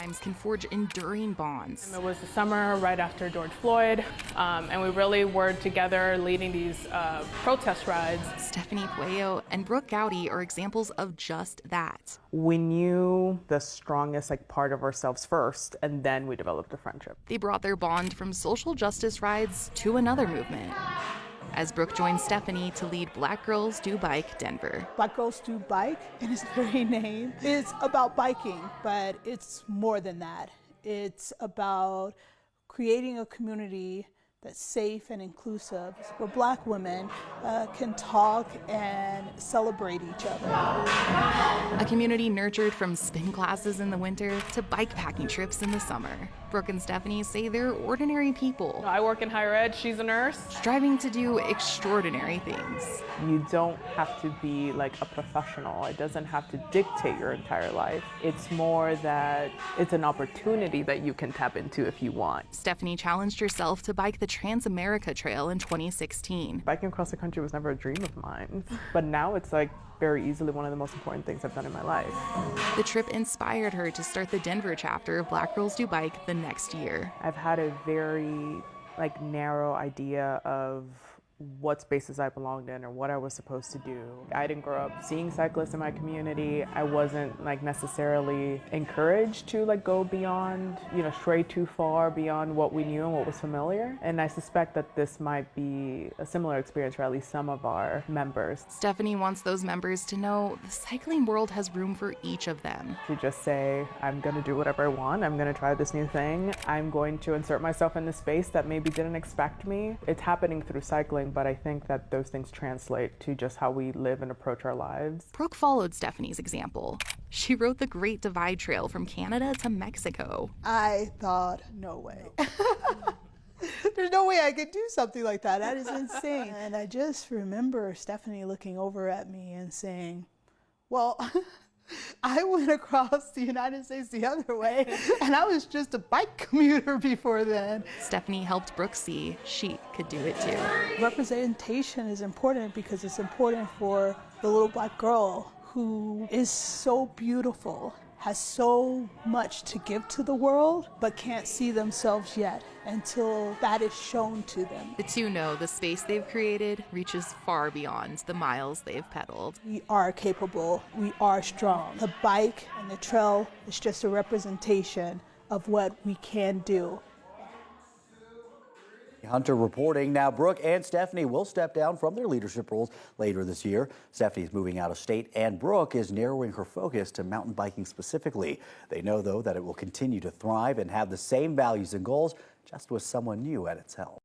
times can forge enduring bonds. It was the summer right after George Floyd, and we really were together leading these protest rides. Stephanie and Brooke Gowdy are examples of just that. We knew the strongest part of ourselves first, and then we developed a friendship. They brought their bond from social justice rides to another movement. As Brooke joined Stephanie to lead Black Girls Do Bike Denver. Black Girls Do Bike, in its very name, is about biking, but it's more than that. It's about creating a community that's safe and inclusive, where Black women can talk and celebrate each other. A community nurtured from spin classes in the winter to bikepacking trips in the summer. Brooke and Stephanie say they're ordinary people. I work in higher ed, she's a nurse. Striving to do extraordinary things. You don't have to be a professional. It doesn't have to dictate your entire life. It's more that it's an opportunity that you can tap into if you want. Stephanie challenged herself to bike the Trans-America Trail in 2016. Biking across the country was never a dream of mine, but now it's very easily one of the most important things I've done in my life. The trip inspired her to start the Denver chapter of Black Girls Do Bike the next year. I've had a very narrow idea of what spaces I belonged in or what I was supposed to do. I didn't grow up seeing cyclists in my community. I wasn't necessarily encouraged to go beyond, stray too far beyond what we knew and what was familiar. And I suspect that this might be a similar experience for at least some of our members. Stephanie wants those members to know the cycling world has room for each of them. To just say, I'm going to do whatever I want. I'm going to try this new thing. I'm going to insert myself in this space that maybe didn't expect me. It's happening through cycling, but I think that those things translate to just how we live and approach our lives. Brooke followed Stephanie's example. She rode the Great Divide Trail from Canada to Mexico. I thought, no way. There's no way I could do something like that. That is insane. And I just remember Stephanie looking over at me and saying, well, I went across the United States the other way, and I was just a bike commuter before then. Stephanie helped Brooke see she could do it too. Representation is important because it's important for the little Black girl who is so beautiful, has so much to give to the world, but can't see themselves yet until that is shown to them. The two know the space they've created reaches far beyond the miles they've pedaled. We are capable, we are strong. The bike and the trail is just a representation of what we can do. Hunter reporting. Now, Brooke and Stephanie will step down from their leadership roles later this year. Stephanie's moving out of state, and Brooke is narrowing her focus to mountain biking specifically. They know, though, that it will continue to thrive and have the same values and goals, just with someone new at its helm.